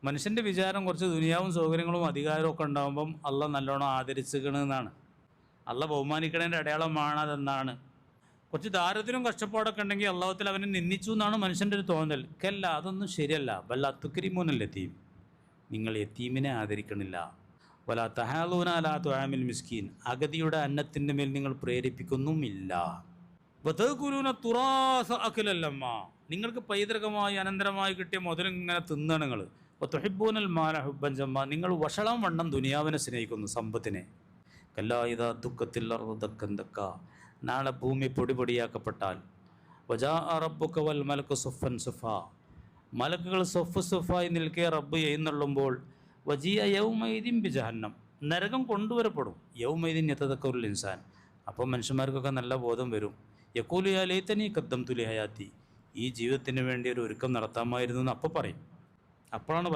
മനുഷ്യൻ്റെ വിചാരം കുറച്ച് ദുനിയാവും സൗകര്യങ്ങളും അധികാരവും ഒക്കെ ഉണ്ടാകുമ്പം അള്ള നല്ലോണം ആദരിച്ചുകണെന്നാണ്, അള്ള ബഹുമാനിക്കണതിൻ്റെ അടയാളമാണ് അതെന്നാണ്. കുറച്ച് ദാരിദ്ര്യവും കഷ്ടപ്പാടൊക്കെ ഉണ്ടെങ്കിൽ അള്ളാഹുത്തിൽ അവനെ നിന്ദിച്ചു എന്നാണ് മനുഷ്യൻ്റെ ഒരു തോന്നൽ. കല്ല, അതൊന്നും ശരിയല്ല. വല്ല തുക്കരിമൂനൽ യതീം, നിങ്ങൾ യതീമിനെ ആദരിക്കണില്ല. വല തഹാലൂന അലാ തുആമിൽ മിസ്കീൻ, അഗതിയുടെ അന്നത്തിൻ്റെ മേൽ നിങ്ങൾ പ്രേരിപ്പിക്കുന്നുമില്ല. വതകുലൂന തുറാസ അഖിലല്ലമ്മ, നിങ്ങൾക്ക് പൈതൃകമായി അനന്തരമായി കിട്ടിയ മുതലിങ്ങനെ തിന്നാണ് നിങ്ങൾ. വതുഹിബ്ബൂനൽ മാല ഹുബ്ബൻ ജമ്മ, നിങ്ങൾ വഷളം വണ്ണം ദുനിയാവിനെ സ്നേഹിക്കുന്നു, സമ്പത്തിനെ. കല്ലാ ഇദാ ദുക്കത്തിൽ അർദു ദക്കൻ ദക്ക, നാളെ ഭൂമി പൊടിപൊടിയാക്കപ്പെട്ടാൽ. വജാഅ റബ്ബുക വൽ മലക്കു സുഫൻ സുഫാ, മലക്കുകൾ സുഫ് സുഫായി നിൽക്കെ റബ്ബ് എഴുന്നള്ളുമ്പോൾ. വജിയ യൗമൈദിൻ ബിജഹന്നം, നരകം കൊണ്ടുവരപ്പെടും. യൗമൈദിൻ യതദക്കറുൽ ഇൻസാൻ, അപ്പോൾ മനുഷ്യന്മാർക്കൊക്കെ നല്ല ബോധം വരും. യഖൂലു യാ ലൈതനി ഖദ്ദംതു ലി ഹയാത്തി, ഈ ജീവിതത്തിന് വേണ്ടി ഒരു ഒരുക്കം നടത്താമായിരുന്നു എന്ന് അപ്പോൾ പറയും. അപ്പോഴാണ്